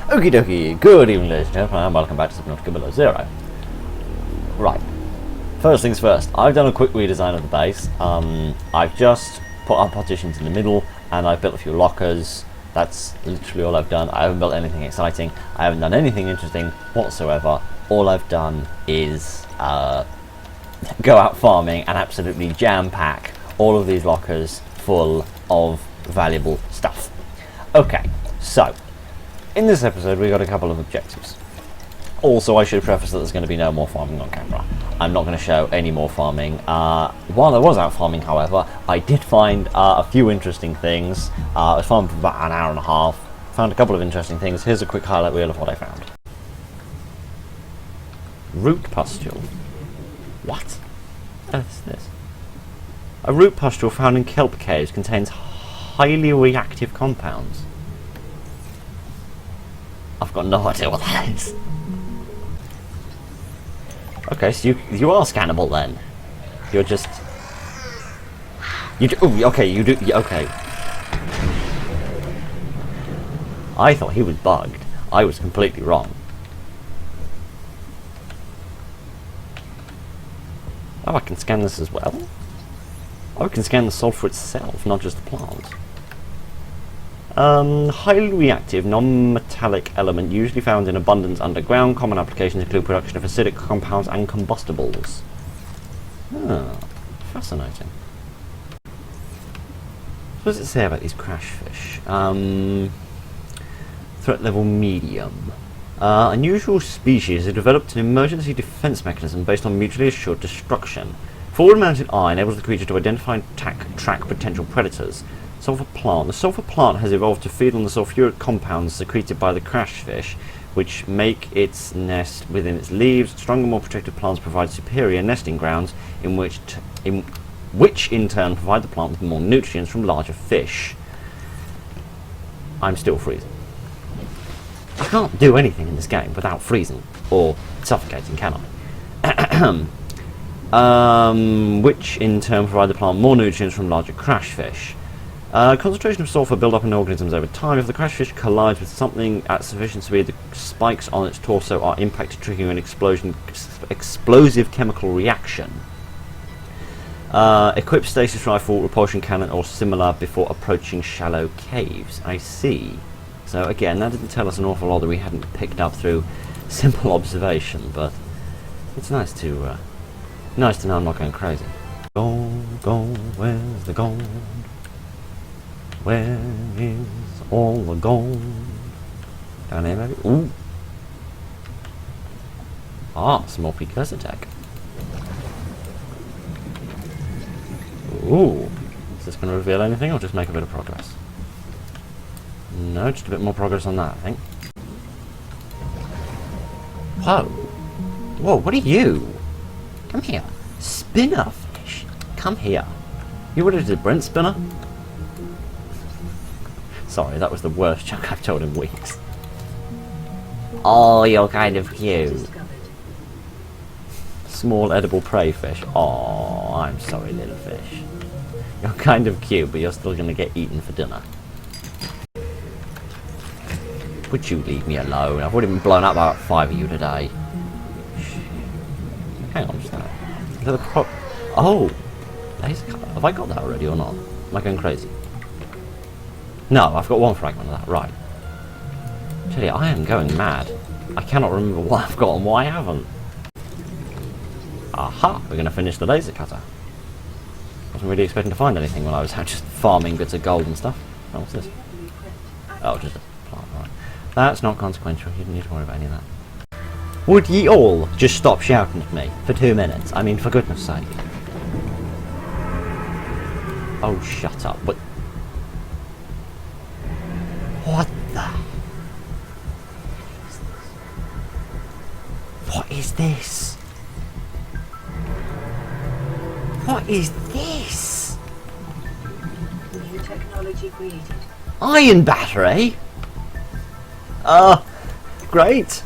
Okie dokie, good evening ladies and gentlemen, and welcome back to Subnautica Below Zero. Right, first things first, I've done a quick redesign of the base. I've just put our partitions in the middle, and I've built a few lockers. That's literally all I've done. I haven't built anything exciting, I haven't done anything interesting whatsoever. All I've done is go out farming and absolutely jam-pack all of these lockers full of valuable stuff. Okay, so in this episode we've got a couple of objectives. Also, I should preface that there's going to be no more farming on camera. I'm not going to show any more farming. While I was out farming, however, I did find a few interesting things. I farmed for about an hour and a half, found a couple of interesting things. Here's a quick highlight reel of what I found. Root pustule. What? What is this? A root pustule found in kelp caves contains highly reactive compounds. I've got no idea what that is. Okay, so you are scannable then. You're just... You do... Ooh, okay, you do... Okay. I thought he was bugged. I was completely wrong. Oh, I can scan this as well? Oh, I can scan the sulfur itself, not just the plant. Highly reactive, non-metallic element usually found in abundance underground. Common applications include production of acidic compounds and combustibles. Ah, fascinating. What does it say about these crash fish? Threat level medium. Unusual species have developed an emergency defense mechanism based on mutually assured destruction. Forward-mounted eye enables the creature to identify and track potential predators. Sulfur plant. The sulfur plant has evolved to feed on the sulfuric compounds secreted by the crash fish, which make its nest within its leaves. Stronger, more protected plants provide superior nesting grounds, which in turn provide the plant with more nutrients from larger fish. I'm still freezing. I can't do anything in this game without freezing or suffocating, can I? Which in turn provide the plant more nutrients from larger crash fish. Concentration of sulfur build up in organisms over time. If the crash fish collides with something at sufficient speed, the spikes on its torso are impacted, triggering an explosive chemical reaction. Equip stasis rifle, repulsion cannon or similar before approaching shallow caves. I see. So again, that didn't tell us an awful lot that we hadn't picked up through simple observation, but it's nice to know I'm not going crazy. Gold, gold, where's the gold? Where is all the gold? Down here, maybe? Ooh! Ah, some more precursor tech. Ooh! Is this going to reveal anything or just make a bit of progress? No, just a bit more progress on that, I think. Whoa! Whoa, what are you? Come here. Spinner fish. Come here. You what is it, Brent Spinner? Sorry, that was the worst joke I've told in weeks. Oh, you're kind of cute. Small edible prey fish. Oh, I'm sorry, little fish. You're kind of cute, but you're still going to get eaten for dinner. Would you leave me alone? I've already been blown up by about 5 of you today. Hang on just a minute. Oh! Laser cutter. Have I got that already or not? Am I going crazy? No, I've got one fragment of that, right. Tell you, I am going mad. I cannot remember what I've got and what I haven't. Aha! We're going to finish the laser cutter. Wasn't really expecting to find anything when I was out just farming bits of gold and stuff. Oh, what's this? Oh, just a plant, right. That's not consequential, you don't need to worry about any of that. Would ye all just stop shouting at me for 2 minutes? I mean, for goodness sake. Oh, shut up. What the... What is this? What is this? New technology created. Iron battery? Great.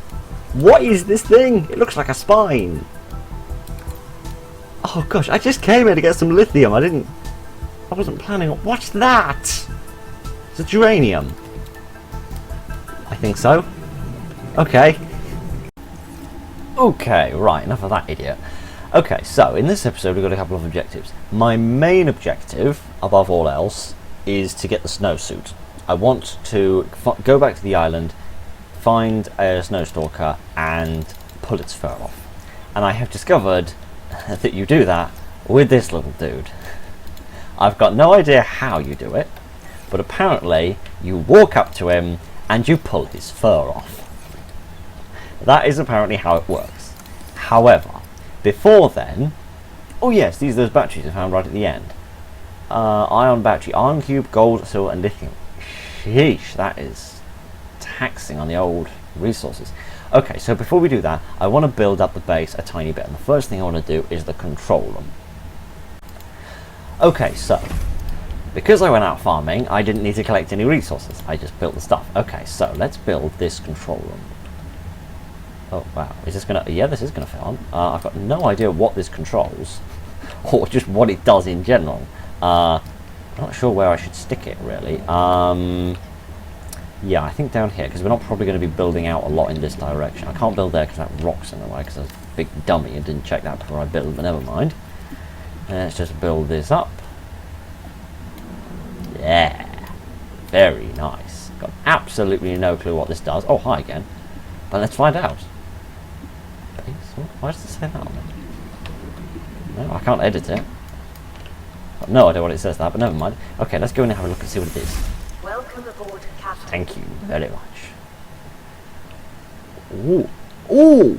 What is this thing? It looks like a spine. Oh gosh, I just came here to get some lithium. I wasn't planning on... What's that? It's a geranium. I think so. Okay. Okay, right, enough of that idiot. Okay, so in this episode we've got a couple of objectives. My main objective, above all else, is to get the snowsuit. I want to go back to the island, find a Stalker, and pull its fur off. And I have discovered that you do that with this little dude. I've got no idea how you do it, but apparently you walk up to him and you pull his fur off. That is apparently how it works. However, before then... Oh yes, these are those batteries I found right at the end. Ion battery, iron cube, gold, silver and lithium. Sheesh, that is taxing on the old resources. Okay, so before we do that, I want to build up the base a tiny bit, and the first thing I want to do is the control room. Okay, so because I went out farming, I didn't need to collect any resources. I just built the stuff. Okay, so let's build this control room. Oh wow, is this gonna... Yeah, this is gonna fit on. I've got no idea what this controls, or just what it does in general. I'm not sure where I should stick it, really. Yeah, I think down here, because we're not probably going to be building out a lot in this direction. I can't build there because that rock's in the way, because I was a big dummy and didn't check that before I built, but never mind. Let's just build this up. Yeah, very nice. Got absolutely no clue what this does. Oh, hi again. But let's find out. Base? Why does it say that on it? No, I can't edit it. Got no idea what it says that, but never mind. Okay, let's go in and have a look and see what it is. Welcome aboard, Captain. Thank you very much. Ooh. Ooh!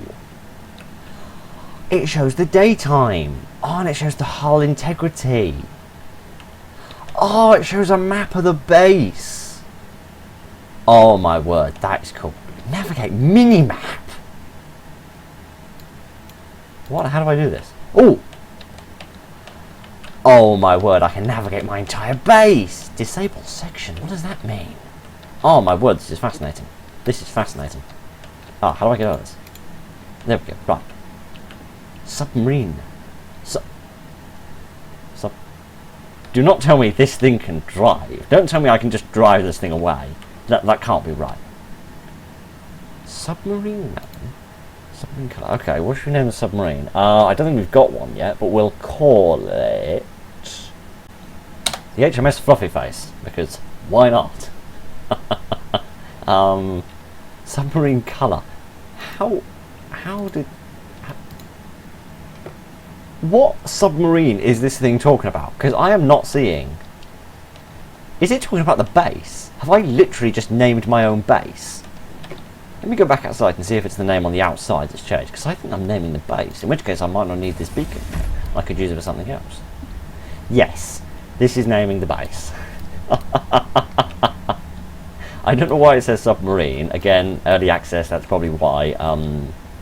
It shows the daytime. Oh, and it shows the hull integrity. Oh, it shows a map of the base. Oh my word, that is cool. Navigate mini-map. What? How do I do this? Oh! Oh my word, I can navigate my entire base. Disable section. What does that mean? Oh my word, this is fascinating. This is fascinating. Ah, how do I get out of this? There we go. Right. Submarine. Do not tell me this thing can drive. Don't tell me I can just drive this thing away. That can't be right. Submarine name? Submarine colour. Okay, what should we name the submarine? I don't think we've got one yet, but we'll call it the HMS Fluffy Face, because why not? Submarine colour. What submarine is this thing talking about? Because I am not seeing... Is it talking about the base? Have I literally just named my own base? Let me go back outside and see if it's the name on the outside that's changed, because I think I'm naming the base, in which case I might not need this beacon. I could use it for something else. Yes, this is naming the base. I don't know why it says submarine. Again, early access, that's probably why.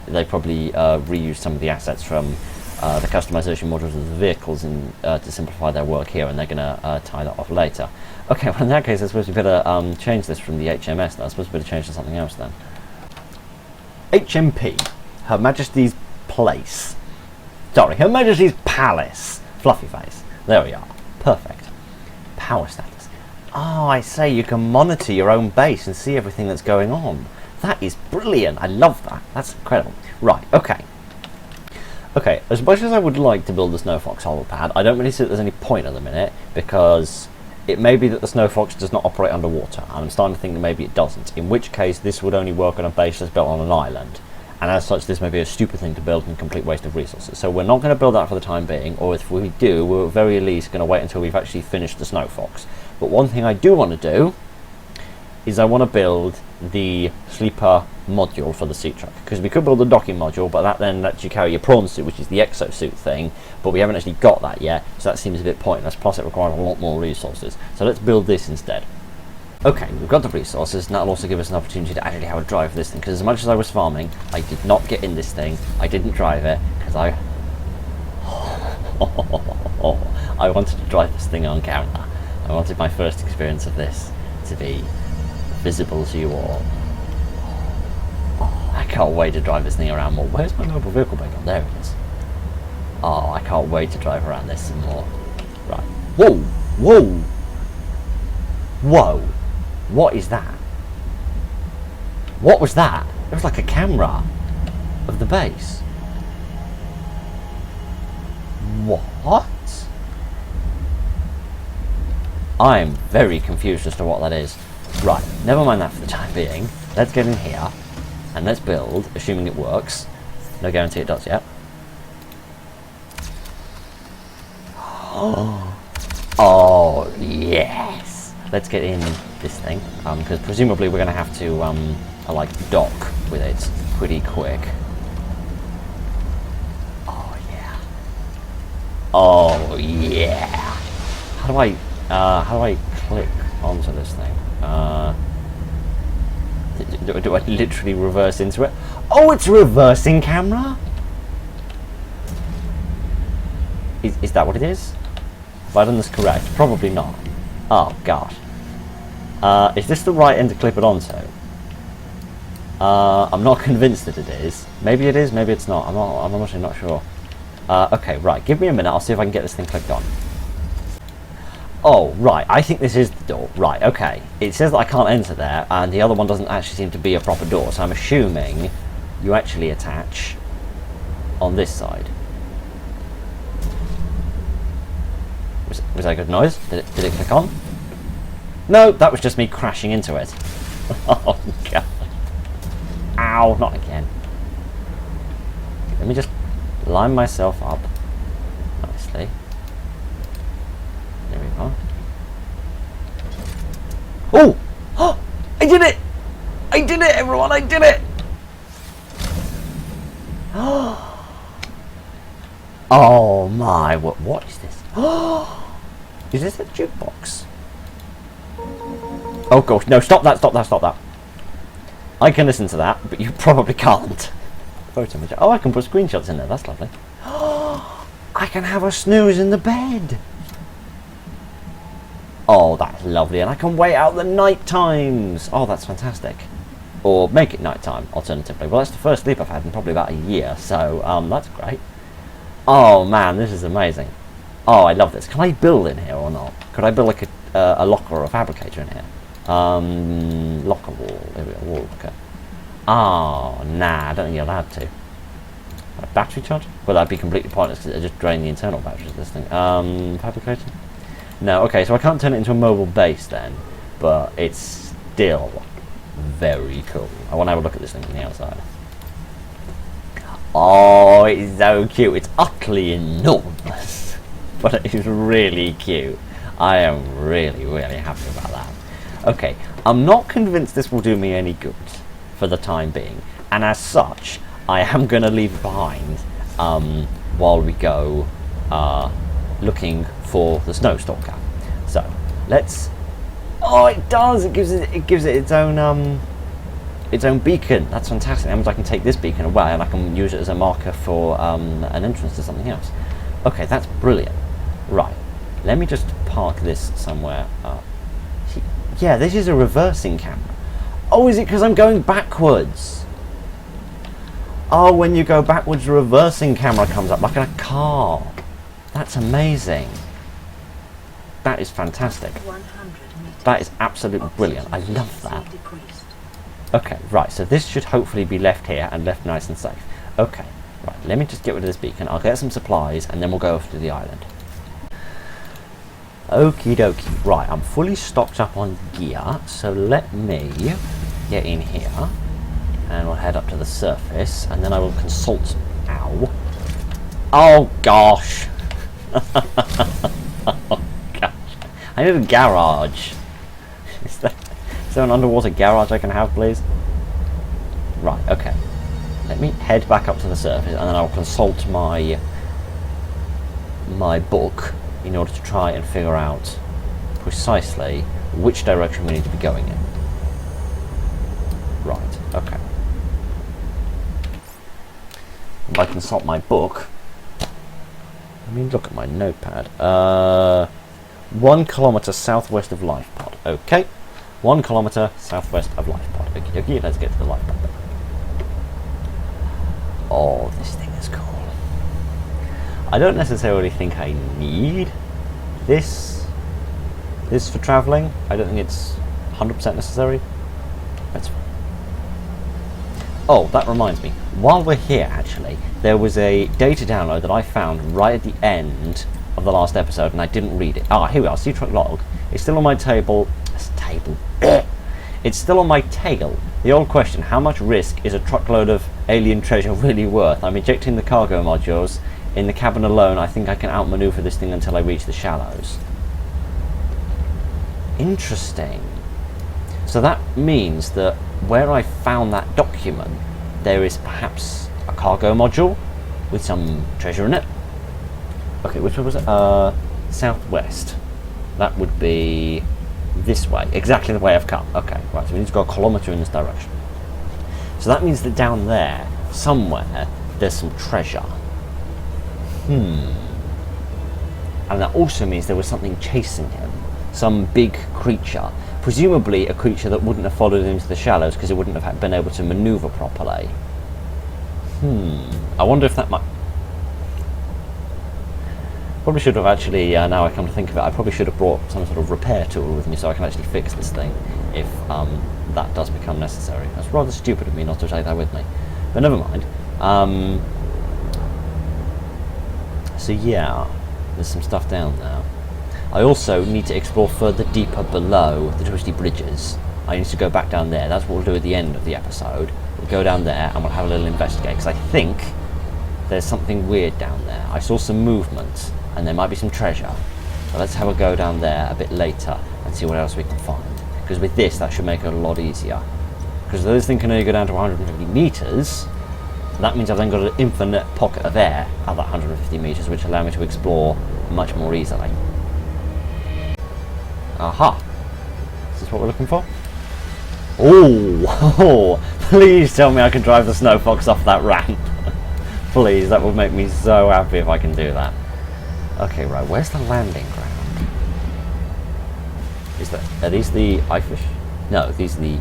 They probably reused some of the assets from the customization modules of the vehicles to simplify their work here, and they're going to tie that off later. Okay, well in that case I suppose we better change this from the HMS then. I suppose we better change to something else then. HMP, Her Majesty's Place. Sorry, Her Majesty's Palace. Fluffy Face. There we are. Perfect. Power status. Oh, I say, you can monitor your own base and see everything that's going on. That is brilliant. I love that. That's incredible. Right, okay. Okay, as much as I would like to build the Snow Fox hollow pad, I don't really see that there's any point at the minute, because it may be that the Snow Fox does not operate underwater, and I'm starting to think that maybe it doesn't, in which case this would only work on a base that's built on an island, and as such this may be a stupid thing to build and a complete waste of resources. So we're not going to build that for the time being, or if we do, we're at very least going to wait until we've actually finished the Snow Fox. But one thing I do want to do is I want to build the sleeper module for the sea truck, because we could build a docking module, but that then lets you carry your prawn suit, which is the exosuit thing, but we haven't actually got that yet, so that seems a bit pointless, plus it requires a lot more resources. So let's build this instead. Okay, we've got the resources, and that'll also give us an opportunity to actually have a drive for this thing, because as much as I was farming, I did not get in this thing, I didn't drive it, because I wanted to drive this thing on camera. I wanted my first experience of this to be visible to you all. Oh, I can't wait to drive this thing around more. Where's my mobile vehicle back on? There it is. Oh, I can't wait to drive around this some more. Right. Whoa! Whoa! Whoa! What is that? What was that? It was like a camera of the base. What? I'm very confused as to what that is. Right, never mind that for the time being. Let's get in here and let's build, assuming it works. No guarantee it does yet. Oh, yes! Let's get in this thing, because presumably we're going to have to, like, dock with it pretty quick. Oh, yeah. Oh, yeah! How do I click onto this thing? Do I literally reverse into it? Oh, it's reversing camera? Is that what it is? Have I done this correct? Probably not. Oh, gosh. Is this the right end to clip it onto? I'm not convinced that it is. Maybe it is, maybe it's not. I'm honestly not sure. Okay, right. Give me a minute. I'll see if I can get this thing clicked on. Oh, right. I think this is the door. Right, okay. It says that I can't enter there, and the other one doesn't actually seem to be a proper door, so I'm assuming you actually attach on this side. Was that a good noise? Did it click on? No, that was just me crashing into it. Oh, God. Ow, not again. Let me just line myself up nicely. There we go. Oh! Oh! I did it! I did it, everyone! I did it! Oh my! What is this? Is this a jukebox? Oh gosh! No! Stop that! Stop that! Stop that! I can listen to that, but you probably can't. Photo image. Oh, I can put screenshots in there. That's lovely. I can have a snooze in the bed. Oh, that's lovely, and I can wait out the night times. Oh, that's fantastic. Or make it night time, alternatively. Well, that's the first sleep I've had in probably about a year, so that's great. Oh man, this is amazing. Oh, I love this. Can I build in here or not? Could I build like a locker or a fabricator in here? Locker wall. There we go. Wall. Okay. Oh, nah, I don't think you're allowed to. A battery charge? Well, that'd be completely pointless because it'd just drain the internal batteries of this thing. Fabricator? No, okay, so I can't turn it into a mobile base then, but it's still very cool. I want to have a look at this thing from the outside. Oh, it's so cute. It's utterly enormous, but it is really cute. I am really, really happy about that. Okay, I'm not convinced this will do me any good for the time being, and as such, I am going to leave it behind while we go looking for the Stalker. So let's. Oh, it does! It gives it its own beacon. That's fantastic. That means I can take this beacon away and I can use it as a marker for an entrance to something else. Okay, that's brilliant. Right, let me just park this somewhere. Yeah, this is a reversing camera. Oh, is it because I'm going backwards? Oh, when you go backwards, the reversing camera comes up like in a car. That's amazing. That is fantastic. That is absolutely brilliant. I love that. Okay, right, so this should hopefully be left here and left nice and safe. Okay, right, let me just get rid of this beacon. I'll get some supplies and then we'll go off to the island. Okie dokie. Right, I'm fully stocked up on gear, so let me get in here and we'll head up to the surface and then I will consult. Ow. Oh gosh. Oh gosh. I need a garage. Is there an underwater garage I can have, please? Right, okay. Let me head back up to the surface and then I'll consult my book in order to try and figure out precisely which direction we need to be going in. Right, okay. If I consult my book, let me look at my notepad. 1 kilometre southwest of Life Pod. Okay. 1 kilometre southwest of Life Pod. Okie dokie, let's get to the Life Pod. Oh, this thing is cool. I don't necessarily think I need this for travelling. I don't think it's 100% necessary. That's fine. Oh, that reminds me. While we're here, actually, there was a data download that I found right at the end of the last episode, and I didn't read it. Ah, here we are. Sea truck log. It's still on my table. It's still on my tail. The old question: how much risk is a truckload of alien treasure really worth? I'm ejecting the cargo modules. In the cabin alone, I think I can outmaneuver this thing until I reach the shallows. Interesting. So that means that where I found that document, there is perhaps a cargo module with some treasure in it. Okay, which way was it? Southwest. That would be this way. Exactly the way I've come. Okay, right, so we need to go a kilometre in this direction. So that means that down there, somewhere, there's some treasure. And that also means there was something chasing him. Some big creature. Presumably a creature that wouldn't have followed him into the shallows because it wouldn't have been able to manoeuvre properly. I wonder if that might... Probably should have actually, now I come to think of it, I probably should have brought some sort of repair tool with me so I can actually fix this thing if that does become necessary. That's rather stupid of me not to take that with me. But never mind. So yeah, there's some stuff down there. I also need to explore further deeper below the twisty bridges. I need to go back down there. That's what we'll do at the end of the episode. We'll go down there and we'll have a little investigate, because I think there's something weird down there. I saw some movement and there might be some treasure. So let's have a go down there a bit later and see what else we can find. Because with this, that should make it a lot easier. Because this thing can only go down to 150 meters. That means I've then got an infinite pocket of air at that 150 meters, which allow me to explore much more easily. Aha! Is this what we're looking for? Oh! Please tell me I can drive the snow fox off that ramp. Please, that would make me so happy if I can do that. Okay, right, where's the landing ground? Are these the eyefish? No, these are the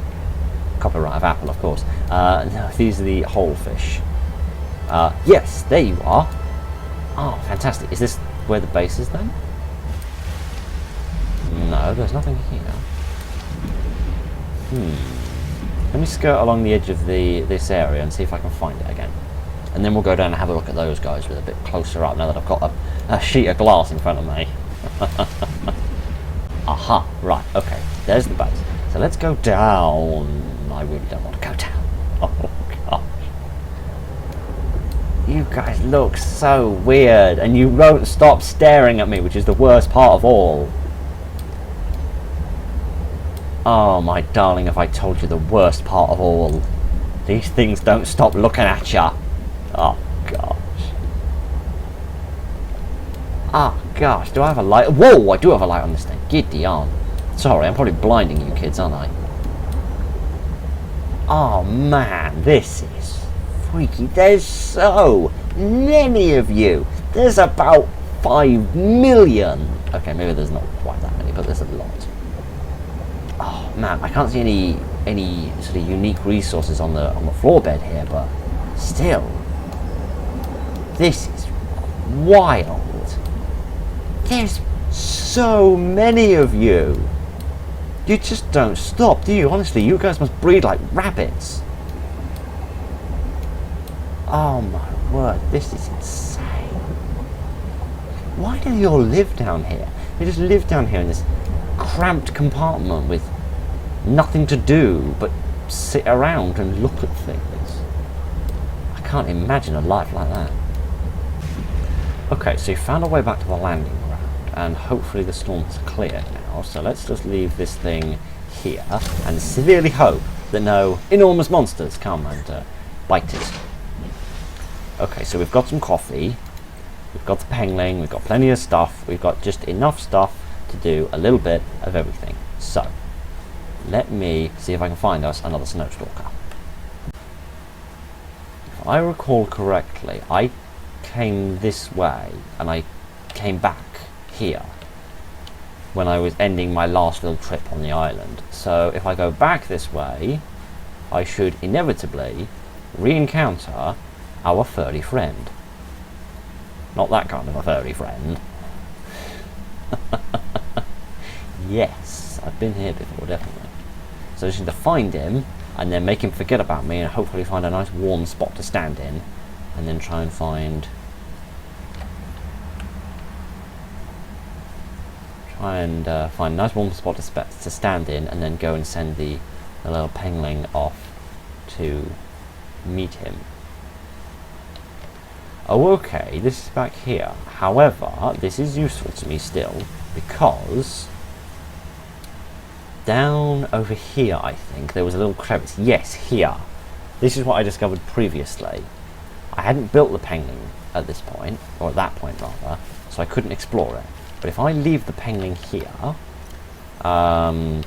copyright of Apple, of course. No, these are the whole fish. Yes, there you are. Oh, fantastic. Is this where the base is then? No, there's nothing here. Let me skirt along the edge of this area and see if I can find it again. And then we'll go down and have a look at those guys with a bit closer up now that I've got a sheet of glass in front of me. Aha, right, okay, there's the base. So let's go down. I really don't want to go down. Oh gosh. You guys look so weird, and you won't stop staring at me, which is the worst part of all. Oh my darling, if I told you the worst part of all. These things don't stop looking at you. Oh gosh. Oh gosh, do I have a light? Whoa, I do have a light on this thing. Giddy on. Sorry, I'm probably blinding you kids, aren't I? Oh man, this is freaky. There's so many of you. There's about 5 million. Okay, maybe there's not quite that many, but there's a lot. Oh man, I can't see any sort of unique resources on the floor bed here, but still, this is wild. There's so many of you. You just don't stop, do you? Honestly, you guys must breed like rabbits. Oh my word, this is insane. Why do you all live down here? They just live down here in this cramped compartment with nothing to do but sit around and look at things. I can't imagine a life like that. Okay, so you found a way back to the landing ground, and hopefully the storm's cleared now, so let's just leave this thing here and severely hope that no enormous monsters come and bite it. Okay, so we've got some coffee, we've got the pengling, we've got plenty of stuff, we've got just enough stuff to do a little bit of everything. So, let me see if I can find us another snow stalker. If I recall correctly, I came this way and I came back here when I was ending my last little trip on the island. So if I go back this way, I should inevitably re-encounter our furry friend. Not that kind of a furry friend. Yes, I've been here before, definitely. So I just need to find him and then make him forget about me and hopefully find a nice warm spot to stand in, and then try and find a nice warm spot to stand in, and then go and send the little pengling off to meet him. Oh, okay, this is back here. However, this is useful to me still, because down over here, I think, there was a little crevice. Yes, here. This is what I discovered previously. I hadn't built the pengling at this point, or at that point rather, so I couldn't explore it. But if I leave the pengling here, I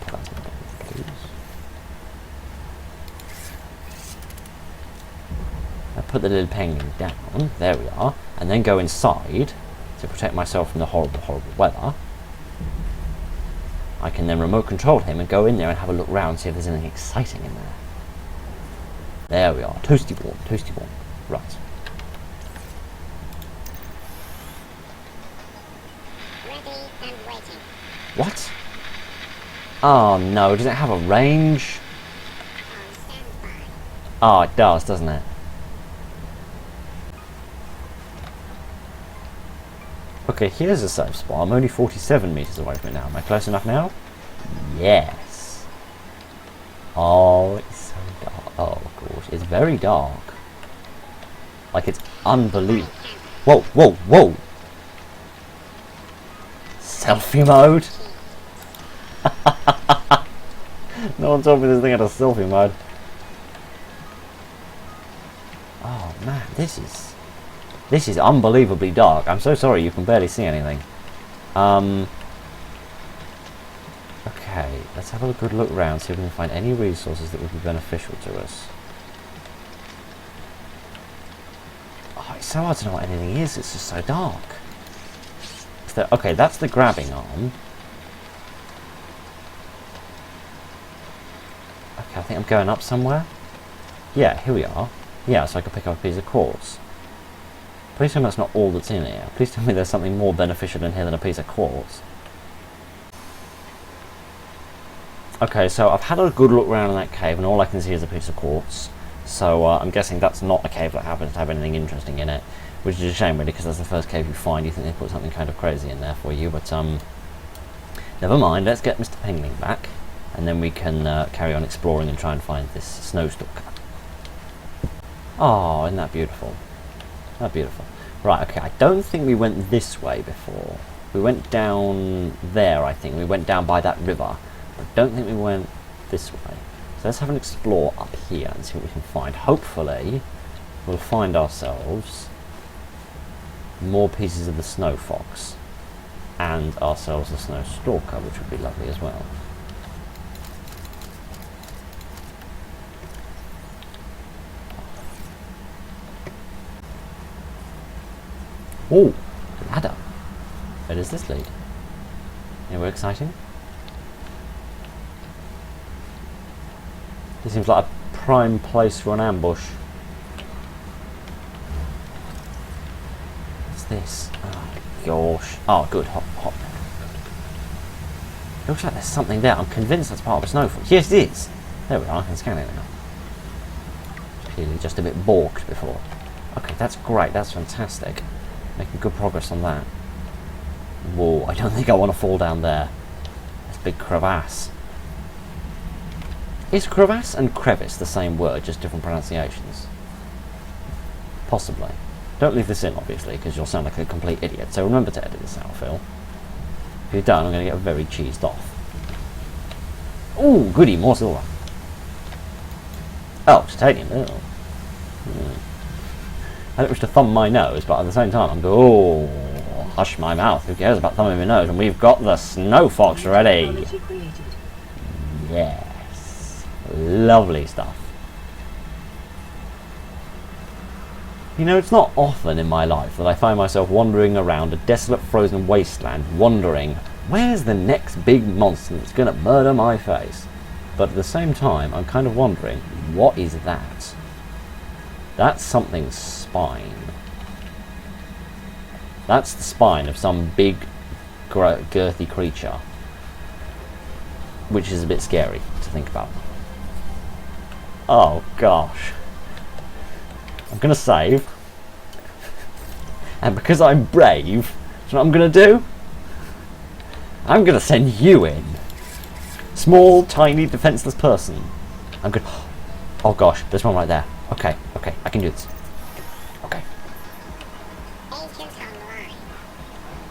put the little pengling down, there we are, and then go inside to protect myself from the horrible, horrible weather. I can then remote control him and go in there and have a look round, see if there's anything exciting in there. There we are, toasty warm, toasty warm. Right. Ready and waiting. What? Oh no, does it have a range? On standby. Oh, it does, doesn't it? Okay, here's a safe spot. I'm only 47 meters away from it now. Am I close enough now? Yes. Oh, it's so dark. Oh, gosh. It's very dark. Like, it's unbelievable. Whoa, whoa, whoa! Selfie mode? No one told me this thing had a selfie mode. Oh, man, this is unbelievably dark. I'm so sorry, you can barely see anything. Okay, let's have a good look around, see if we can find any resources that would be beneficial to us. Oh, it's so hard to know what anything is, it's just so dark. Okay, that's the grabbing arm. Okay, I think I'm going up somewhere. Yeah, here we are. Yeah, so I can pick up a piece of quartz. Please tell me that's not all that's in here. Please tell me there's something more beneficial in here than a piece of quartz. Okay, so I've had a good look around in that cave, and all I can see is a piece of quartz. So I'm guessing that's not a cave that happens to have anything interesting in it, which is a shame really, because that's the first cave you find. You think they put something kind of crazy in there for you, but never mind. Let's get Mr. Pengling back, and then we can carry on exploring and try and find this snow stalker. Oh, isn't that beautiful? Oh, beautiful. Right, okay, I don't think we went this way before. We went down there, I think. We went down by that river. But I don't think we went this way. So let's have an explore up here and see what we can find. Hopefully, we'll find ourselves more pieces of the snow fox. And ourselves a snow stalker, which would be lovely as well. Oh, ladder. Where does this lead? Anywhere exciting? This seems like a prime place for an ambush. What's this? Oh, gosh. Oh, good. Hop, hop. It looks like there's something there. I'm convinced that's part of a snowfall. Yes, it is. There we are. I can scan it now. Clearly just a bit balked before. Okay, that's great. That's fantastic. Making good progress on that. Whoa, I don't think I want to fall down there. There's a big crevasse. Is crevasse and crevice the same word, just different pronunciations? Possibly. Don't leave this in, obviously, because you'll sound like a complete idiot. So remember to edit this out, Phil. If you're done, I'm going to get very cheesed off. Ooh, goody, more silver. Oh, titanium. Oh. I don't wish to thumb my nose, but at the same time I'm going, oh, hush my mouth, who cares about thumbing my nose? And we've got the snow fox ready. Yes. Lovely stuff. You know, it's not often in my life that I find myself wandering around a desolate frozen wasteland, wondering, where's the next big monster that's going to murder my face? But at the same time, I'm kind of wondering, what is that? That's something's spine. That's the spine of some big, girthy creature. Which is a bit scary to think about. Oh gosh. I'm gonna save. And because I'm brave, do you know what I'm gonna do? I'm gonna send you in. Small, tiny, defenseless person. I'm good. Oh gosh, there's one right there. Okay, okay, I can do this. Okay. Agent online.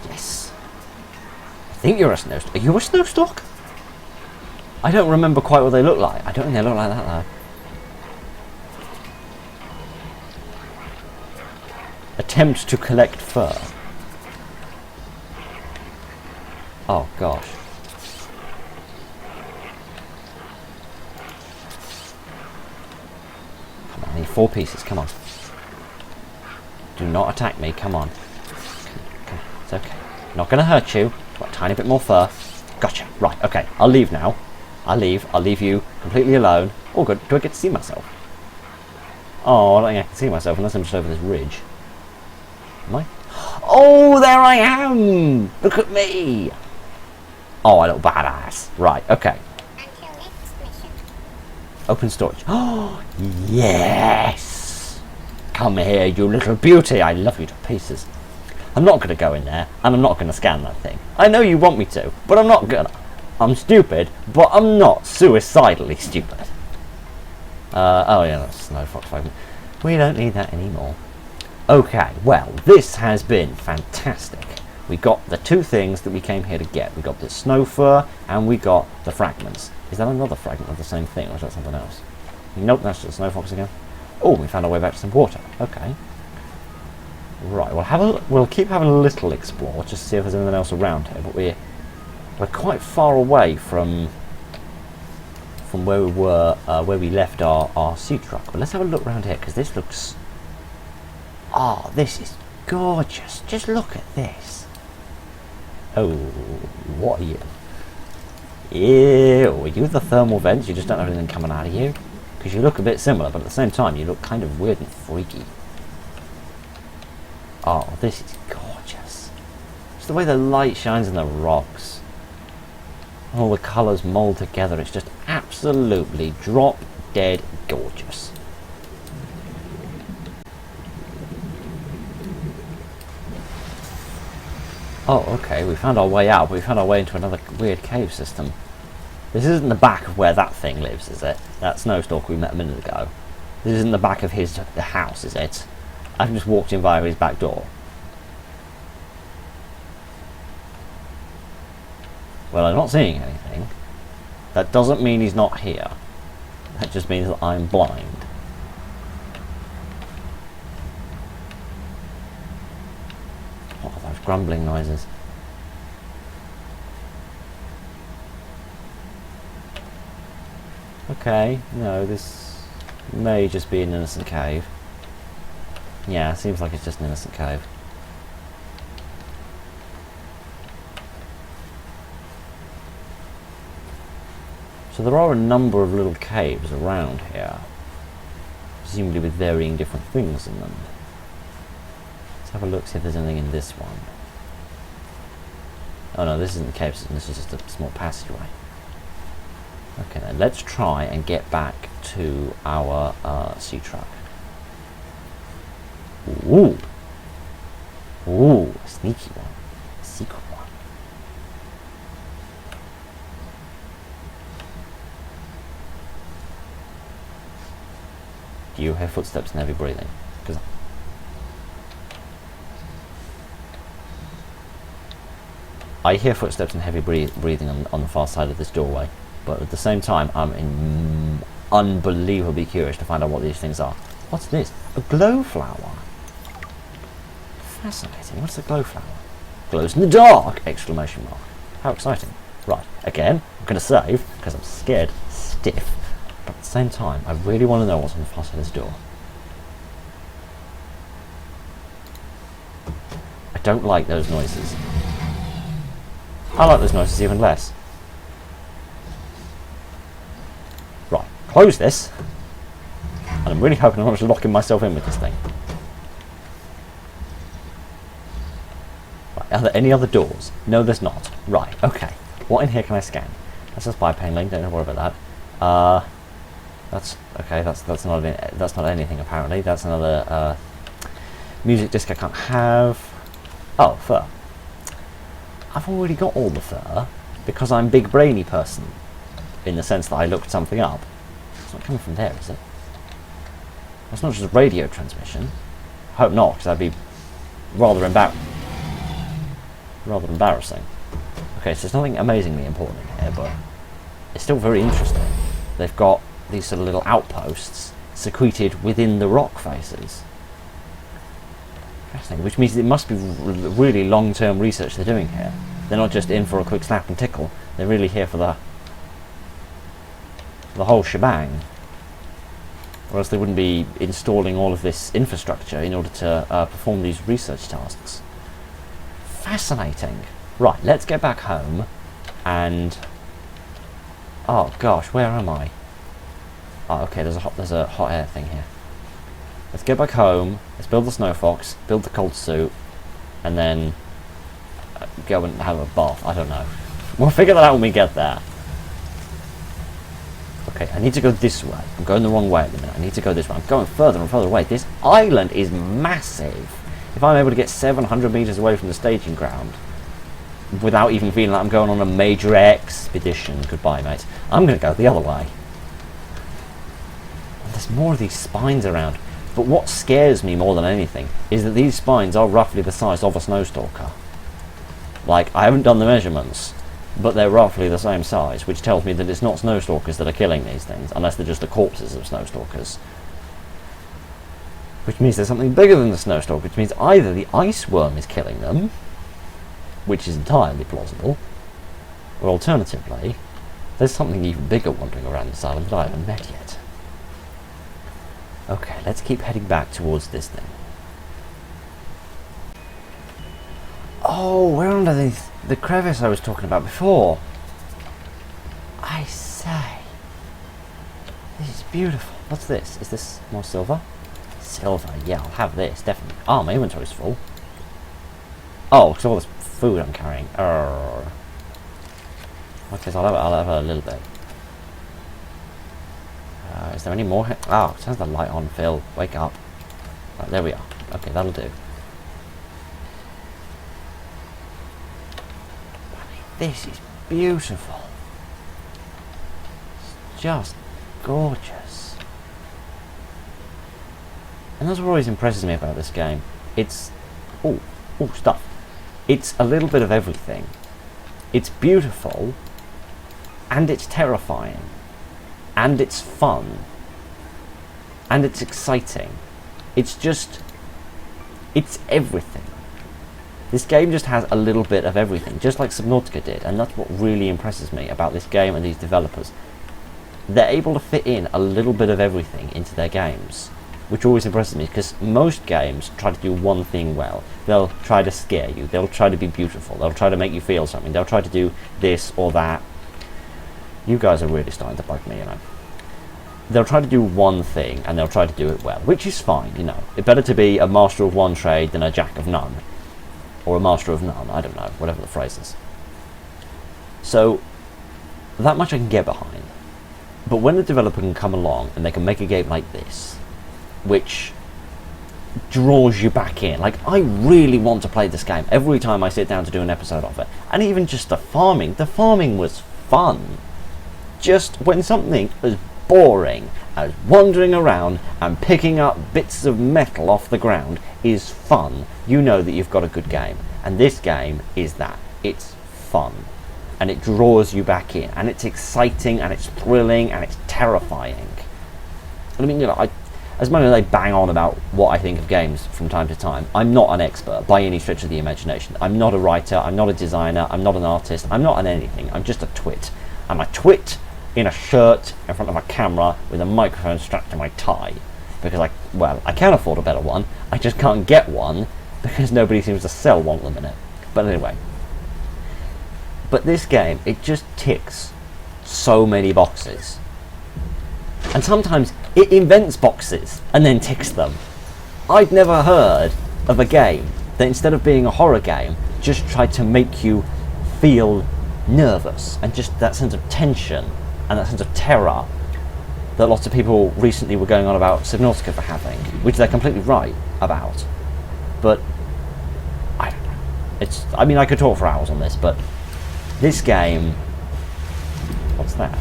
Yes. I think you're a snowstalk. Are you a snowstalk? I don't remember quite what they look like. I don't think they look like that though. Attempt to collect fur. Oh gosh. Come on, I need 4 pieces, come on. Do not attack me, come on. Come on. It's okay. Not gonna hurt you. Got a tiny bit more fur. Gotcha. Right, okay. I'll leave now. I'll leave you completely alone. Oh good, do I get to see myself? Oh, I don't think I can see myself unless I'm just over this ridge. Am I? Oh, there I am! Look at me! Oh, a little badass. Right, okay. Until next mission. Open storage. Oh, yes! Come here, you little beauty. I love you to pieces. I'm not going to go in there, and I'm not going to scan that thing. I know you want me to, but I'm not going to. I'm stupid, but I'm not suicidally stupid. Oh yeah, that's Snow Fox fragment. We don't need that anymore. Okay, well, this has been fantastic. We got the 2 things that we came here to get. We got the snow fur, and we got the fragments. Is that another fragment of the same thing, or is that something else? Nope, that's just Snow Fox again. Oh, we found our way back to some water. Okay. Right, we'll keep having a little explore, just to see if there's anything else around here, but we're quite far away from where we were, where we left our sea truck. But let's have a look around here, because this looks... Oh, this is gorgeous. Just look at this. Oh, what are you? Ew, are you the thermal vents? You just don't have anything coming out of you? Because you look a bit similar, but at the same time, you look kind of weird and freaky. Oh, this is gorgeous. Just the way the light shines in the rocks. All the colours mould together. It's just absolutely drop dead gorgeous. Oh, okay, we found our way out, but we found our way into another weird cave system. This isn't the back of where that thing lives, is it? That snowstalker we met a minute ago. This isn't the back of the house, is it? I've just walked in via his back door. Well, I'm not seeing anything. That doesn't mean he's not here. That just means that I'm blind. What are those grumbling noises? Okay, no, this may just be an innocent cave. Yeah, seems like it's just an innocent cave. So there are a number of little caves around here, presumably with varying different things in them. Let's have a look, see if there's anything in this one. Oh no, this isn't the cave system, this is just a small passageway. Okay then, let's try and get back to our sea truck. Ooh! Ooh, a sneaky one. A secret one. Do you hear footsteps and heavy breathing? Because I hear footsteps and heavy breathing on the far side of this doorway, but at the same time I'm unbelievably curious to find out what these things are. What's this? A glow flower. Fascinating. What's a glow flower? Glows in the dark! Exclamation mark. How exciting. Right, again, I'm going to save because I'm scared stiff, but at the same time I really want to know what's on the far side of this door. I don't like those noises. I like those noises even less. Right, close this. And I'm really hoping I'm not just locking myself in with this thing. Right, are there any other doors? No, there's not. Right, okay. What in here can I scan? That's a spy pane link, don't worry about that. That's Okay, that's not anything apparently. That's another music disc I can't have. Oh, fur. I've already got all the fur because I'm big brainy person, in the sense that I looked something up. It's not coming from there, is it? That's not just a radio transmission. I hope not, because that'd be rather embarrassing. Okay, so there's nothing amazingly important in here, but it's still very interesting. They've got these sort of little outposts secreted within the rock faces. Fascinating, which means it must be really long-term research they're doing here. They're not just in for a quick snap and tickle. They're really here for the whole shebang. Or else they wouldn't be installing all of this infrastructure in order to perform these research tasks. Fascinating. Right, let's get back home and... Oh gosh, where am I? Oh, okay, there's a hot air thing here. Let's get back home, let's build the snow fox, build the cold suit, and then go and have a bath. I don't know. We'll figure that out when we get there. Okay, I need to go this way. I'm going the wrong way at the minute. I need to go this way. I'm going further and further away. This island is massive. If I'm able to get 700 meters away from the staging ground without even feeling like I'm going on a major expedition, goodbye, mate, I'm going to go the other way. And there's more of these spines around. But what scares me more than anything is that these spines are roughly the size of a snow stalker. Like, I haven't done the measurements, but they're roughly the same size, which tells me that it's not snow stalkers that are killing these things, unless they're just the corpses of snow stalkers. Which means there's something bigger than the snow stalker, which means either the ice worm is killing them, which is entirely plausible, or alternatively, there's something even bigger wandering around this island that I haven't met yet. Okay, let's keep heading back towards this thing. Oh, we're under the crevice I was talking about before. I say. This is beautiful. What's this? Is this more silver? Silver, yeah, I'll have this, definitely. Oh, my inventory's full. Oh, because all this food I'm carrying. Okay, so I'll have a little bit. Is there any more here? Oh, it says the light on, Phil. Wake up. Right, there we are. Okay, that'll do. This is beautiful. It's just gorgeous. And that's what always impresses me about this game. It's... Oh, stuff. It's a little bit of everything. It's beautiful, and it's terrifying, and it's fun, and it's exciting. It's just... It's everything. This game just has a little bit of everything, just like Subnautica did, and that's what really impresses me about this game and these developers. They're able to fit in a little bit of everything into their games, which always impresses me, because most games try to do one thing well. They'll try to scare you, they'll try to be beautiful, they'll try to make you feel something, they'll try to do this or that. You guys are really starting to bug me, you know. They'll try to do one thing, and they'll try to do it well, which is fine, you know. It's better to be a master of one trade than a jack of none. Or a master of none, I don't know, whatever the phrase is. So, that much I can get behind. But when the developer can come along and they can make a game like this, which draws you back in, like, I really want to play this game every time I sit down to do an episode of it. And even just the farming was fun. Just when something as boring as wandering around and picking up bits of metal off the ground is fun, you know that you've got a good game. And this game is that. It's fun. And it draws you back in. And it's exciting, and it's thrilling, and it's terrifying. I mean, you know, as much as I bang on about what I think of games from time to time, I'm not an expert by any stretch of the imagination. I'm not a writer, I'm not a designer, I'm not an artist, I'm not an anything. I'm just a twit. I'm a twit in a shirt in front of a camera with a microphone strapped to my tie. Because I can afford a better one, I just can't get one because nobody seems to sell one at the minute. But anyway. But this game, it just ticks so many boxes. And sometimes it invents boxes and then ticks them. I've never heard of a game that instead of being a horror game, just tried to make you feel nervous and just that sense of tension and that sense of terror that lots of people recently were going on about Subnautica for having, which they're completely right about. But I don't know. I mean, I could talk for hours on this, but this game. What's that?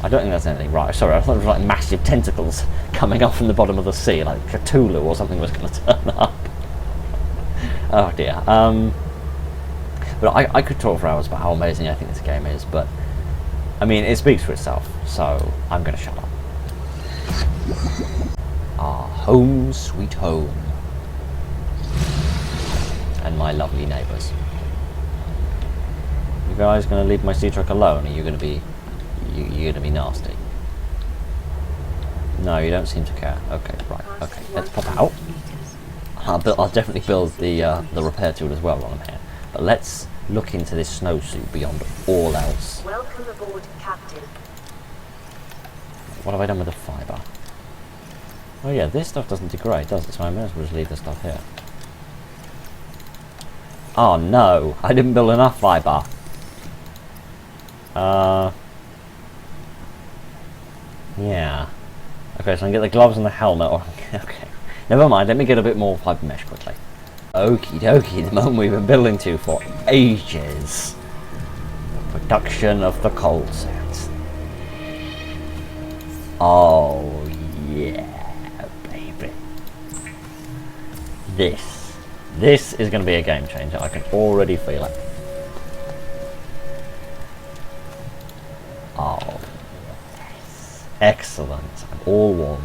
I don't think that's anything. Right, sorry, I thought it was like massive tentacles coming up from the bottom of the sea, like Cthulhu or something was going to turn up. Oh dear. But I could talk for hours about how amazing I think this game is, but I mean, it speaks for itself, so I'm going to shut up. Our home sweet home. And my lovely neighbours. You guys going to leave my sea truck alone? Or are you going to be... You're going to be nasty? No, you don't seem to care. Okay, right. Okay, let's pop out. I'll definitely build the repair tool as well while I'm here. But let's look into this snowsuit beyond all else. Welcome aboard, Captain. What have I done with the fibre? Oh yeah, this stuff doesn't degrade, does it? So I may as well just leave the stuff here. Oh no, I didn't build enough fibre. Yeah. Okay, so I can get the gloves and the helmet. Okay. Never mind, let me get a bit more fibre mesh quickly. Okie dokie, the moment we've been building to for ages. The production of the cold suits. Oh yeah, baby. This is going to be a game changer. I can already feel it. Oh, yes. Excellent. I'm all warm.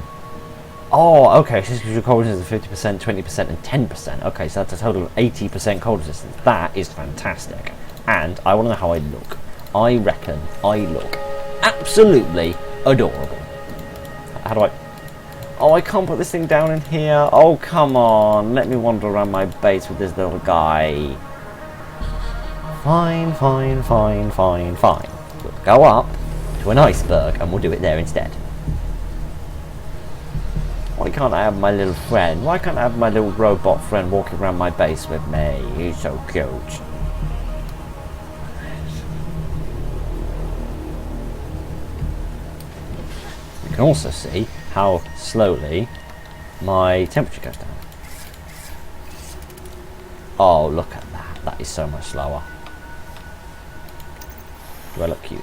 Oh, okay, so this gives you cold resistance of 50%, 20% and 10%. Okay, so that's a total of 80% cold resistance. That is fantastic. And I want to know how I look. I reckon I look absolutely adorable. How do I... Oh, I can't put this thing down in here. Oh, come on. Let me wander around my base with this little guy. Fine, fine, fine, fine, fine. We'll go up to an iceberg and we'll do it there instead. Why can't I have my little friend? Why can't I have my little robot friend walking around my base with me? He's so cute. You can also see how slowly my temperature goes down. Oh, look at that. That is so much slower. Do I look cute?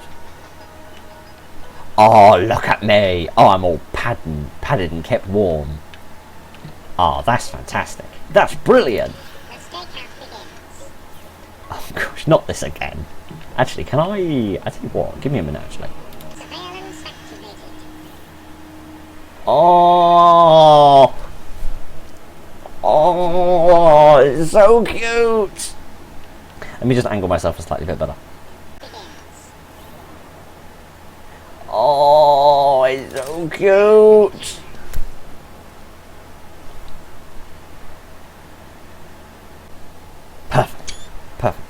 Oh, look at me. Oh, I'm all padded and kept warm. Oh, that's fantastic. That's brilliant. The stakeout begins. Oh gosh, not this again. Actually, can I tell you what, give me a minute actually. Surveillance activated. Oh, oh, it's so cute. Let me just angle myself a slightly bit better. Begins. Oh, it's so cute. Perfect. Perfect.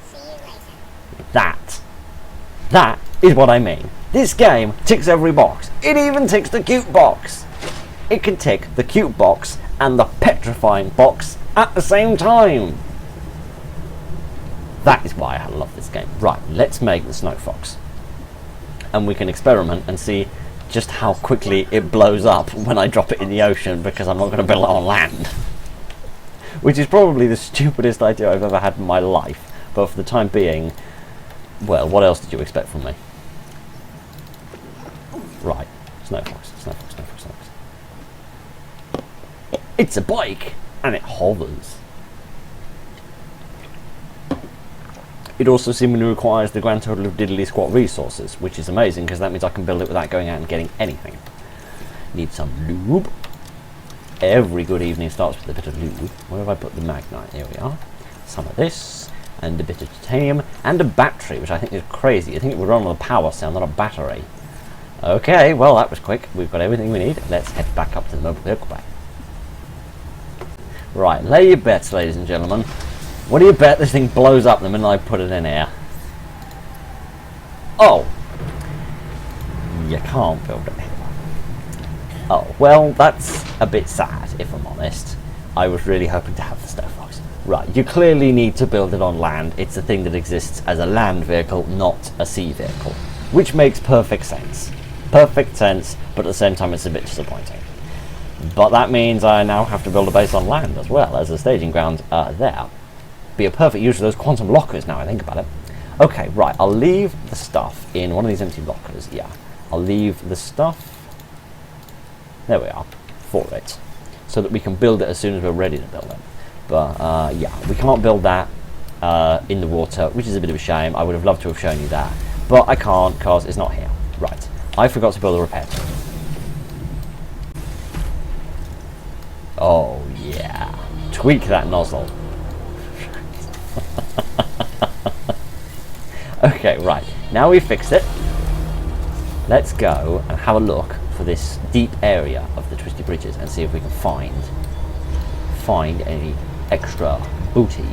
See you later. That is what I mean. This game ticks every box. It even ticks the cute box. It can tick the cute box and the petrifying box at the same time. That is why I love this game. Right, let's make the Snow Fox. And we can experiment and see just how quickly it blows up when I drop it in the ocean, because I'm not going to build it on land. Which is probably the stupidest idea I've ever had in my life. But for the time being, well, what else did you expect from me? Right, Snow Fox, Snow Fox, Snow Fox, Snow Fox. It's a bike, and it hovers. It also seemingly requires the grand total of diddly squat resources, which is amazing because that means I can build it without going out and getting anything. Need some lube. Every good evening starts with a bit of lube. Where have I put the magnite? Here we are. Some of this, and a bit of titanium, and a battery, which I think is crazy. I think it would run on a power cell, not a battery. Okay, well that was quick. We've got everything we need. Let's head back up to the mobile vehicle bay. Right, lay your bets, ladies and gentlemen. What do you bet this thing blows up the minute I put it in here? Oh! You can't build it here. Oh, well, that's a bit sad, if I'm honest. I was really hoping to have the Snow Fox. Right, you clearly need to build it on land. It's a thing that exists as a land vehicle, not a sea vehicle. Which makes perfect sense. Perfect sense, but at the same time it's a bit disappointing. But that means I now have to build a base on land as well, as the staging grounds are there. Be a perfect use of those quantum lockers now I think about it. Okay, right, I'll leave the stuff in one of these empty lockers, yeah. I'll leave the stuff, there we are, for it. So that we can build it as soon as we're ready to build it. But yeah, we can't build that in the water, which is a bit of a shame. I would have loved to have shown you that. But I can't because it's not here. Right, I forgot to build a repair tool. Oh yeah, tweak that nozzle. Okay, right, now we've fixed it. Let's go and have a look for this deep area of the Twisty Bridges and see if we can find any extra booty.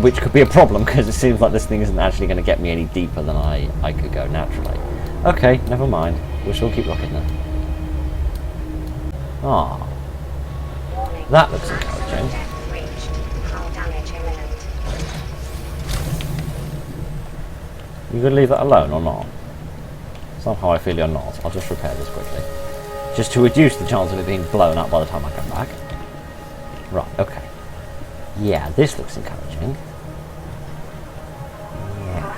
Which could be a problem because it seems like this thing isn't actually going to get me any deeper than I could go naturally. Okay, never mind. We'll still keep looking then. Ah, that looks encouraging. You gonna leave that alone or not? Somehow I feel you're not. I'll just repair this quickly. Just to reduce the chance of it being blown up by the time I come back. Right, okay. Yeah, this looks encouraging. Yeah.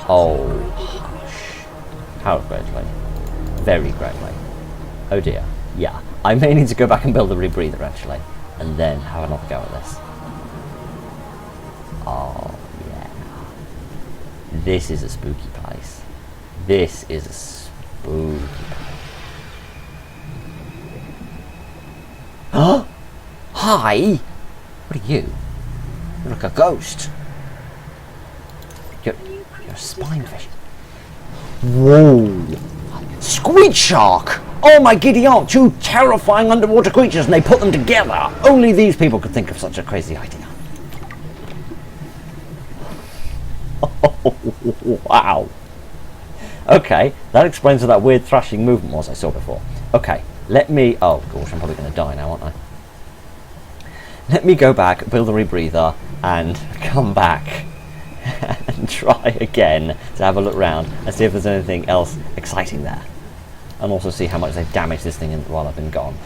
Oh, hush. How greatly. Very greatly. Oh dear. Yeah, I may need to go back and build a rebreather actually. And then have another go at this. Oh, yeah. This is a spooky place. This is a spooky place. Oh! Hi! What are you? You're like a ghost. You're a spinefish. Whoa! Squid shark! Oh my giddy aunt, two terrifying underwater creatures and they put them together! Only these people could think of such a crazy idea. Oh, wow. Okay, that explains what that weird thrashing movement was I saw before. Okay, let me... Oh gosh, I'm probably going to die now, aren't I? Let me go back, build a rebreather, and come back and try again to have a look round and see if there's anything else exciting there. And also see how much they've damaged this thing while I've been gone.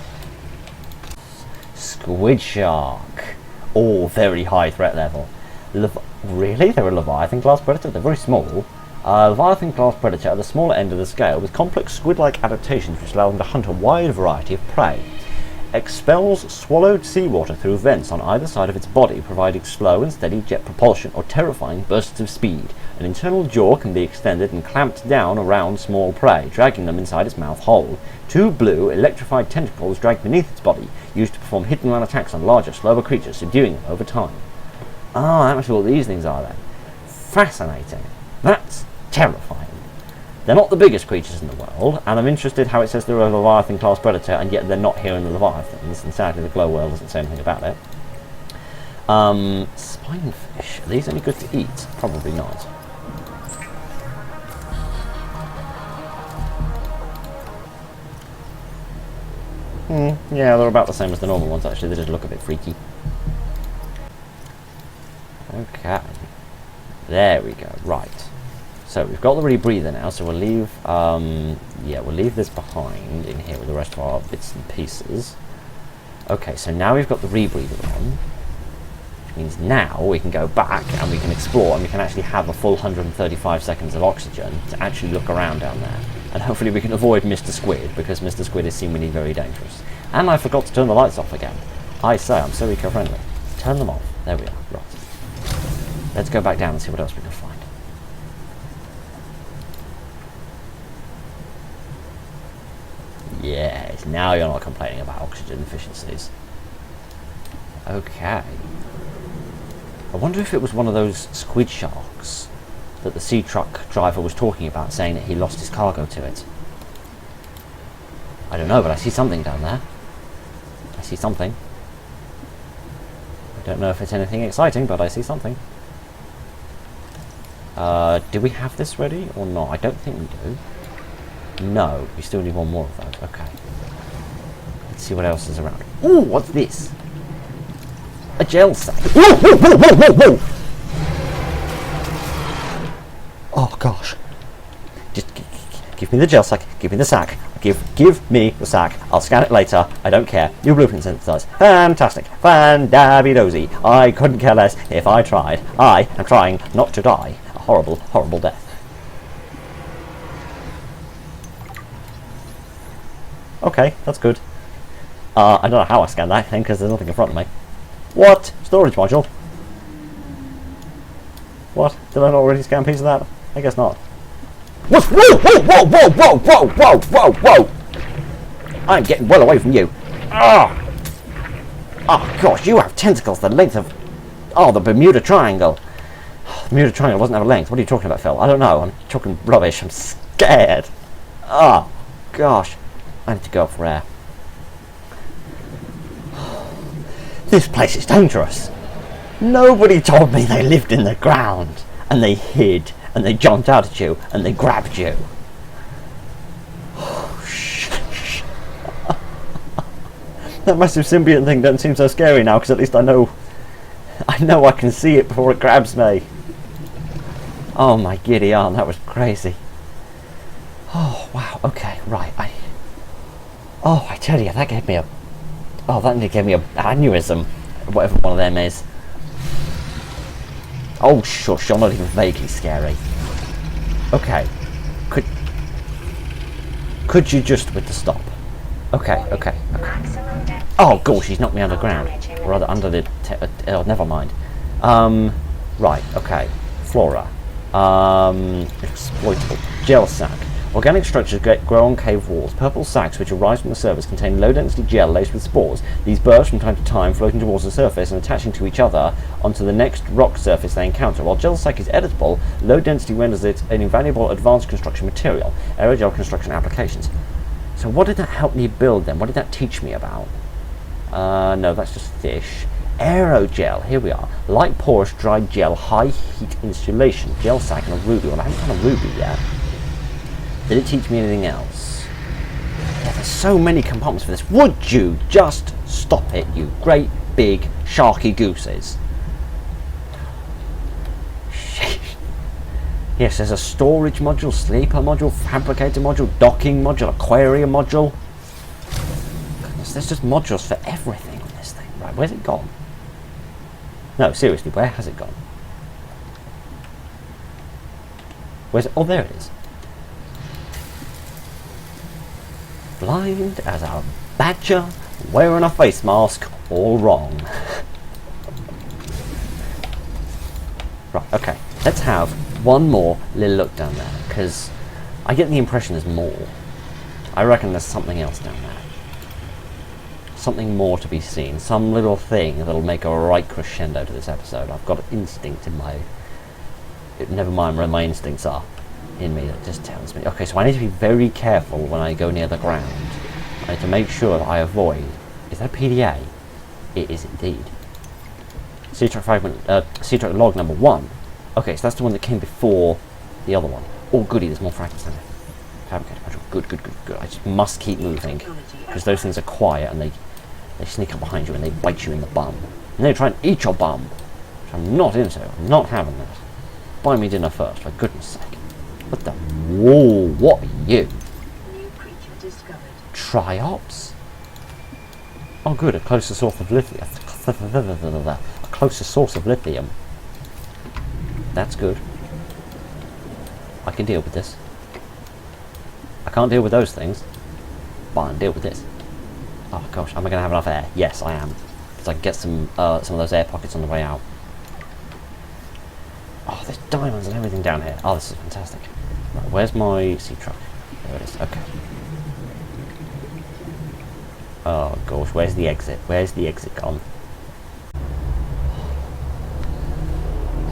Squid shark. Oh, very high threat level. Really? They're a Leviathan class predator? They're very small. Leviathan class predator at the smaller end of the scale with complex squid-like adaptations which allow them to hunt a wide variety of prey. Expels swallowed seawater through vents on either side of its body, providing slow and steady jet propulsion or terrifying bursts of speed. An internal jaw can be extended and clamped down around small prey, dragging them inside its mouth hole. Two blue, electrified tentacles drag beneath its body, used to perform hit-and-run attacks on larger, slower creatures, subduing them over time. Ah, that must be what these things are then. Fascinating. That's terrifying. They're not the biggest creatures in the world, and I'm interested how it says they're a Leviathan class predator, and yet they're not here in the Leviathans, and sadly the glow world doesn't say anything about it. Spinefish. Are these any good to eat? Probably not. Yeah, they're about the same as the normal ones actually, they just look a bit freaky. Okay. There we go, right. So we've got the rebreather now, so we'll leave, yeah, we'll leave this behind in here with the rest of our bits and pieces. Okay, so now we've got the rebreather on, which means now we can go back and we can explore and we can actually have a full 135 seconds of oxygen to actually look around down there. And hopefully we can avoid Mr. Squid, because Mr. Squid is seemingly very dangerous. And I forgot to turn the lights off again. I say, I'm so eco-friendly. Turn them off. There we are, right. Let's go back down and see what else we can find. Yes, now you're not complaining about oxygen efficiencies. Okay. I wonder if it was one of those squid sharks that the sea truck driver was talking about, saying that he lost his cargo to it. I don't know, but I see something down there. I see something. I don't know if it's anything exciting, but I see something. Do we have this ready or not? I don't think we do. No, we still need one more of those. Okay. Let's see what else is around. Ooh, what's this? A gel sack. Whoa, whoa, whoa, whoa, whoa, whoa! Oh gosh. Just give me the gel sack. Give me the sack. Give me the sack. I'll scan it later. I don't care. New blueprint synthesized. Fantastic. Fan-dabby-dozy. I couldn't care less if I tried. I am trying not to die a horrible, horrible death. Okay, that's good. I don't know how I scanned that thing because there's nothing in front of me. What? Storage module? What? Did I not already scan a piece of that? I guess not. What? Whoa, whoa, whoa, whoa, whoa, whoa, whoa, whoa, whoa! I'm getting well away from you. Ah! Oh gosh, you have tentacles the length of... Oh, the Bermuda Triangle. The Bermuda Triangle doesn't have a length. What are you talking about, Phil? I don't know. I'm talking rubbish. I'm scared. Oh, gosh. I need to go for air. This place is dangerous. Nobody told me they lived in the ground, and they hid, and they jumped out at you, and they grabbed you. Oh, shh. That massive symbiont thing doesn't seem so scary now, because at least I know I can see it before it grabs me. Oh my giddy aunt, that was crazy. Oh wow, okay, right. I tell you, that gave me a... Oh, that gave me an aneurysm, whatever one of them is. Oh, shush, you're not even vaguely scary. Okay. Could you just with the stop? Okay. Oh, gosh, he's knocked me underground. Or rather, under the... oh, never mind. Right, okay. Flora. Exploitable. Gel sack. Organic structures grow on cave walls. Purple sacs which arise from the surface contain low-density gel laced with spores. These burst from time to time, floating towards the surface and attaching to each other onto the next rock surface they encounter. While gel sac is editable, low density renders it an invaluable advanced construction material. Aerogel construction applications. So what did that help me build then? What did that teach me about? No, that's just fish. Aerogel, here we are. Light porous dried gel, high heat insulation. Gel sac and a ruby. Well, I haven't done a ruby yet. Did it teach me anything else? Yeah, there's so many compartments for this. Would you just stop it, you great big sharky gooses? Yes, there's a storage module, sleeper module, fabricator module, docking module, aquarium module. Goodness, there's just modules for everything on this thing. Right, where's it gone? No, seriously, where has it gone? Where's it? Oh, there it is. Blind as a badger, wearing a face mask, all wrong. Right, okay, let's have one more little look down there, because I get the impression there's more. I reckon there's something else down there. Something more to be seen, some little thing that'll make a right crescendo to this episode. I've got an instinct in my... Never mind where my instincts are. In me that just tells me. Okay, so I need to be very careful when I go near the ground. I need to make sure that I avoid... Is that PDA? It is indeed. Sea truck fragment, sea truck log number 1. Okay, so that's the one that came before the other one. Oh goody, there's more fragments down there. Fabricator module. Good. I just must keep moving. Because those things are quiet and they sneak up behind you and they bite you in the bum. And they try and eat your bum. Which I'm not into. I'm not having that. Buy me dinner first, for goodness sake. What the... Whoa, what are you? New creature discovered. Triops? Oh good, a closer source of lithium. A closer source of lithium. That's good. I can deal with this. I can't deal with those things. But I can deal with this. Oh gosh, am I going to have enough air? Yes, I am. Because I can get some of those air pockets on the way out. Oh, there's diamonds and everything down here. Oh, this is fantastic. Right, where's my sea truck? There it is. Okay. Oh gosh, where's the exit? Where's the exit gone?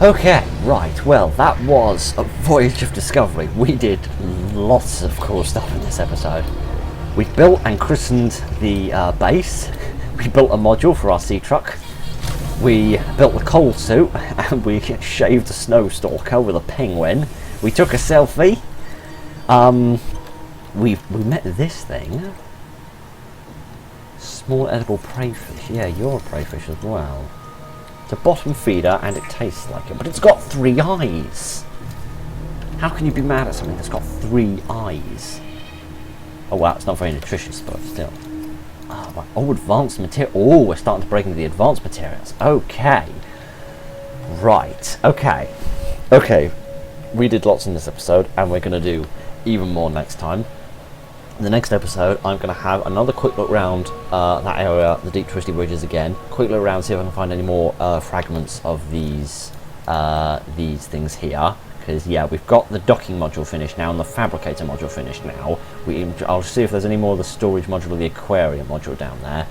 Okay, right. Well, that was a voyage of discovery. We did lots of cool stuff in this episode. We built and christened the base. We built a module for our sea truck. We built the coal suit and we shaved a snow stalker with a penguin. We took a selfie. we met this thing. Small edible prey fish. Yeah, you're a prey fish as well. It's a bottom feeder and it tastes like it, but it's got 3 eyes. How can you be mad at something that's got 3 eyes? Oh wow, it's not very nutritious, but still. Oh, right. Oh, advanced material. Oh, we're starting to break into the advanced materials. Okay. Right. Okay. Okay. We did lots in this episode, and we're going to do even more next time. In the next episode, I'm going to have another quick look around that area, the deep twisty bridges again. Quick look around, see if I can find any more fragments of these things here. Because yeah, we've got the docking module finished now and the fabricator module finished now. I'll see if there's any more of the storage module or the aquarium module down there.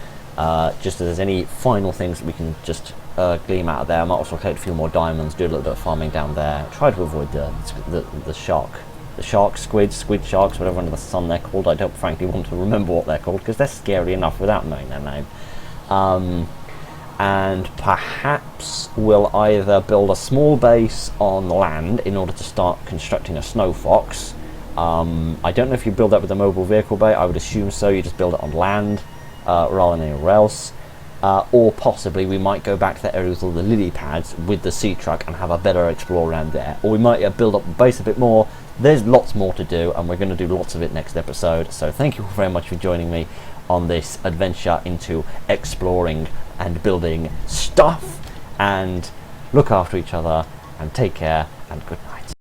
Just if there's any final things that we can just glean out of there. I might also collect a few more diamonds, do a little bit of farming down there. Try to avoid the sharks, squid sharks, whatever under the sun they're called. I don't frankly want to remember what they're called because they're scary enough without knowing their name. And perhaps we'll either build a small base on land in order to start constructing a snow fox. I don't know if you build that with a mobile vehicle bay. I would assume so. You just build it on land rather than anywhere else. Or possibly we might go back to the areas of the lily pads with the sea truck and have a better explore around there. Or we might build up the base a bit more. There's lots more to do, and we're going to do lots of it next episode. So thank you very much for joining me on this adventure into exploring and building stuff. And look after each other, and take care, and good night.